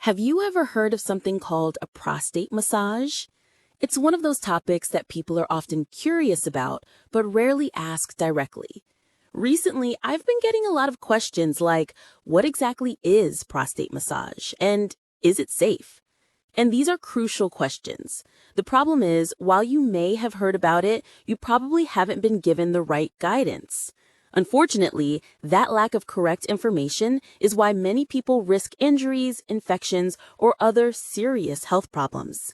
Have you ever heard of something called a prostate massage? It's one of those topics that people are often curious about, but rarely ask directly. Recently, I've been getting a lot of questions like, what exactly is prostate massage? And is it safe? And these are crucial questions. The problem is, while you may have heard about it, you probably haven't been given the right guidance. Unfortunately, that lack of correct information is why many people risk injuries, infections, or other serious health problems.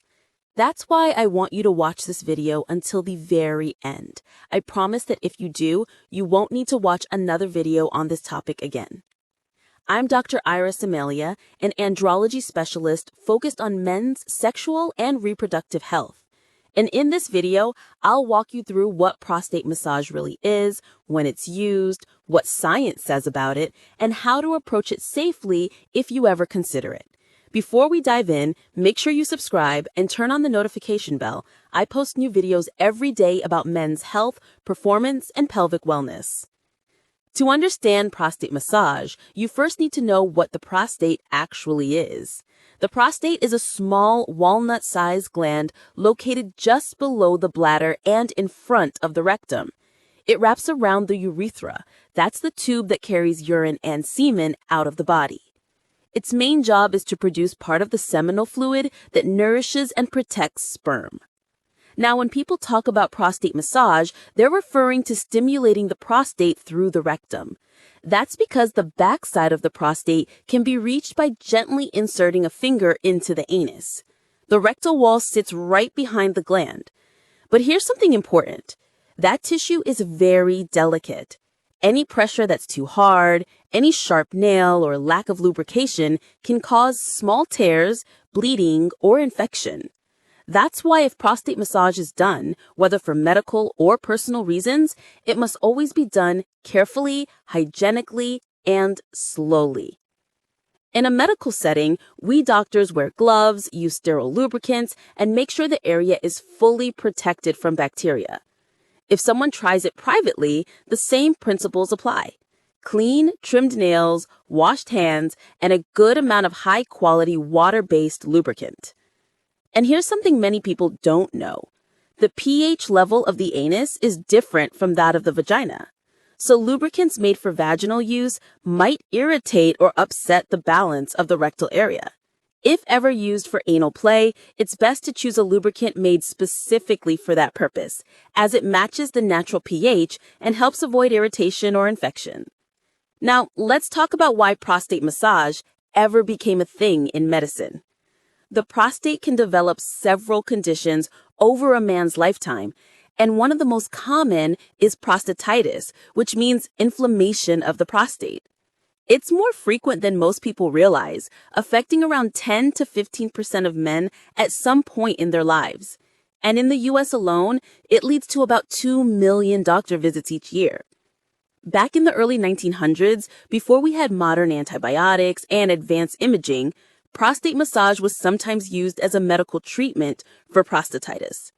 That's why I want you to watch this video until the very end. I promise that if you do, you won't need to watch another video on this topic again. I'm Dr. Amelia, an andrology specialist focused on men's sexual and reproductive health. And in this video, I'll walk you through what prostate massage really is, when it's used, what science says about it, and how to approach it safely if you ever consider it. Before we dive in, make sure you subscribe and turn on the notification bell. I post new videos every day about men's health, performance, and pelvic wellness. To understand prostate massage, you first need to know what the prostate actually is. The prostate is a small walnut-sized gland located just below the bladder and in front of the rectum. It wraps around the urethra. That's the tube that carries urine and semen out of the body. Its main job is to produce part of the seminal fluid that nourishes and protects sperm. Now, when people talk about prostate massage, they're referring to stimulating the prostate through the rectum. That's because the backside of the prostate can be reached by gently inserting a finger into the anus. The rectal wall sits right behind the gland. But here's something important. That tissue is very delicate. Any pressure that's too hard, any sharp nail, or lack of lubrication can cause small tears, bleeding, or infection. That's why if prostate massage is done, whether for medical or personal reasons, it must always be done carefully, hygienically, and slowly. In a medical setting, we doctors wear gloves, use sterile lubricants, and make sure the area is fully protected from bacteria. If someone tries it privately, the same principles apply. Clean, trimmed nails, washed hands, and a good amount of high-quality water-based lubricant. And here's something many people don't know. The pH level of the anus is different from that of the vagina. So lubricants made for vaginal use might irritate or upset the balance of the rectal area. If ever used for anal play, it's best to choose a lubricant made specifically for that purpose, as it matches the natural pH and helps avoid irritation or infection. Now, let's talk about why prostate massage ever became a thing in medicine. The prostate can develop several conditions over a man's lifetime, and one of the most common is prostatitis, which means inflammation of the prostate. It's more frequent than most people realize, affecting around 10 to 15% of men at some point in their lives. And in the US alone, it leads to about 2 million doctor visits each year. Back in the early 1900s, before we had modern antibiotics and advanced imaging, prostate massage was sometimes used as a medical treatment for prostatitis.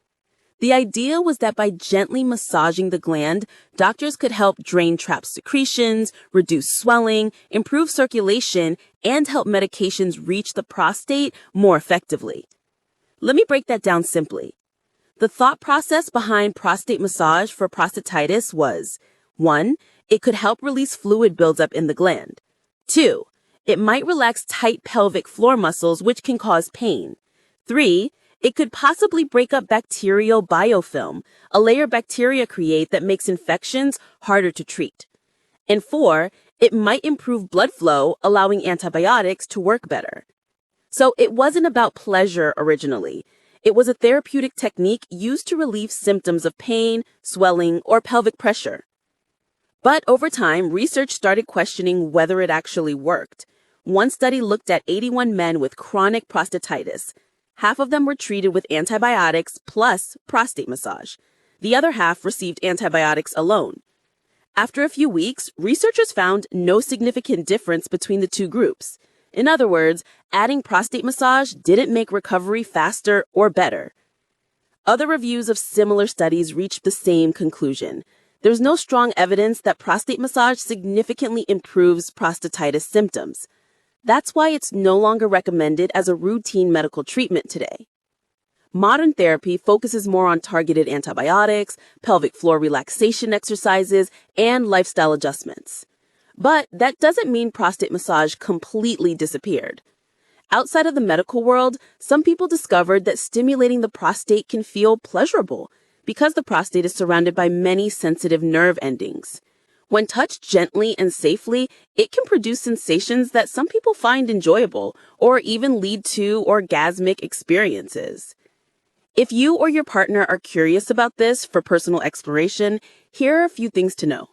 The idea was that by gently massaging the gland, doctors could help drain trapped secretions, reduce swelling, improve circulation, and help medications reach the prostate more effectively. Let me break that down simply. The thought process behind prostate massage for prostatitis was, 1, it could help release fluid buildup in the gland. 2, it might relax tight pelvic floor muscles, which can cause pain. 3, it could possibly break up bacterial biofilm, a layer bacteria create that makes infections harder to treat. And 4, it might improve blood flow, allowing antibiotics to work better. So it wasn't about pleasure originally. It was a therapeutic technique used to relieve symptoms of pain, swelling, or pelvic pressure. But over time, research started questioning whether it actually worked. One study looked at 81 men with chronic prostatitis. Half of them were treated with antibiotics plus prostate massage. The other half received antibiotics alone. After a few weeks, researchers found no significant difference between the two groups. In other words, adding prostate massage didn't make recovery faster or better. Other reviews of similar studies reached the same conclusion. There's no strong evidence that prostate massage significantly improves prostatitis symptoms. That's why it's no longer recommended as a routine medical treatment today. Modern therapy focuses more on targeted antibiotics, pelvic floor relaxation exercises, and lifestyle adjustments. But that doesn't mean prostate massage completely disappeared. Outside of the medical world, some people discovered that stimulating the prostate can feel pleasurable because the prostate is surrounded by many sensitive nerve endings. When touched gently and safely, it can produce sensations that some people find enjoyable or even lead to orgasmic experiences. If you or your partner are curious about this for personal exploration, here are a few things to know.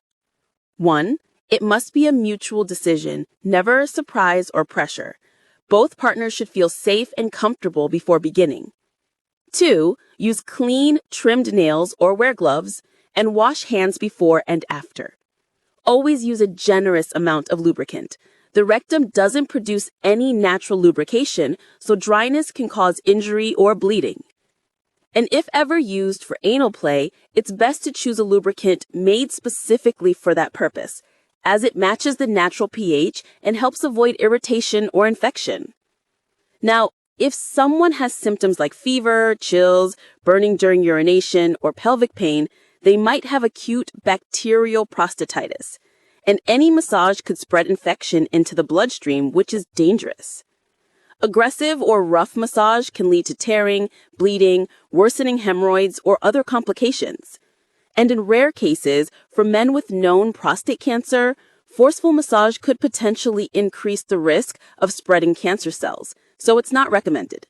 1. It must be a mutual decision, never a surprise or pressure. Both partners should feel safe and comfortable before beginning. 2. Use clean, trimmed nails or wear gloves, and wash hands before and after. Always use a generous amount of lubricant. The rectum doesn't produce any natural lubrication, so dryness can cause injury or bleeding. And if ever used for anal play, it's best to choose a lubricant made specifically for that purpose, as it matches the natural pH and helps avoid irritation or infection. Now, if someone has symptoms like fever, chills, burning during urination, or pelvic pain, they might have acute bacterial prostatitis, and any massage could spread infection into the bloodstream, which is dangerous. Aggressive or rough massage can lead to tearing, bleeding, worsening hemorrhoids, or other complications. And in rare cases, for men with known prostate cancer, forceful massage could potentially increase the risk of spreading cancer cells, so it's not recommended.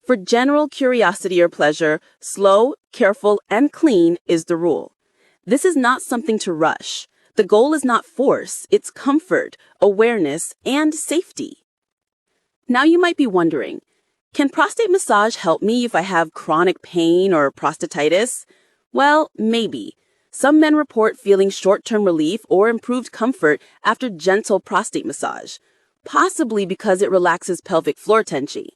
For general curiosity or pleasure, slow, careful, and clean is the rule. This is not something to rush. The goal is not force, it's comfort, awareness, and safety. Now you might be wondering, can prostate massage help me if I have chronic pain or prostatitis? Well, maybe. Some men report feeling short-term relief or improved comfort after gentle prostate massage, possibly because it relaxes pelvic floor tension.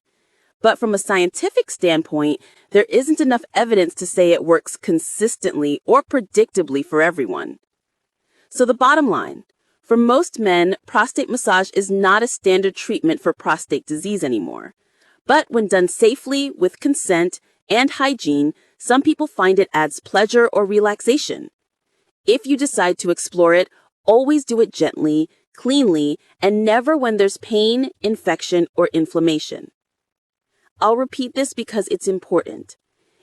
But from a scientific standpoint, there isn't enough evidence to say it works consistently or predictably for everyone. So the bottom line, for most men, prostate massage is not a standard treatment for prostate disease anymore. But when done safely, with consent, and hygiene, some people find it adds pleasure or relaxation. If you decide to explore it, always do it gently, cleanly, and never when there's pain, infection, or inflammation. I'll repeat this because it's important.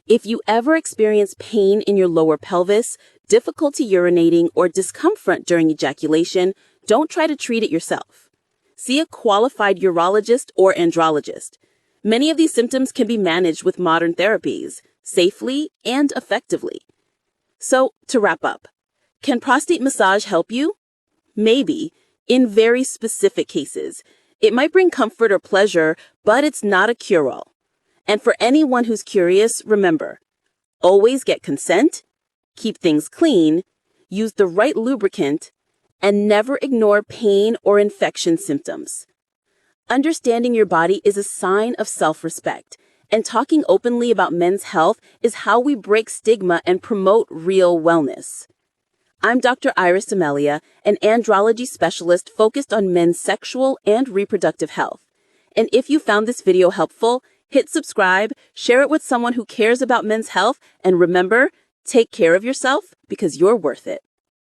If you ever experience pain in your lower pelvis, difficulty urinating, or discomfort during ejaculation, don't try to treat it yourself. See a qualified urologist or andrologist. Many of these symptoms can be managed with modern therapies, safely and effectively. So, to wrap up, can prostate massage help you? Maybe, in very specific cases. It might bring comfort or pleasure, but it's not a cure-all. And for anyone who's curious, remember, always get consent, keep things clean, use the right lubricant, and never ignore pain or infection symptoms. Understanding your body is a sign of self-respect, and talking openly about men's health is how we break stigma and promote real wellness. I'm Dr. Amelia, an andrology specialist focused on men's sexual and reproductive health. And if you found this video helpful, hit subscribe, share it with someone who cares about men's health, and remember, take care of yourself because you're worth it.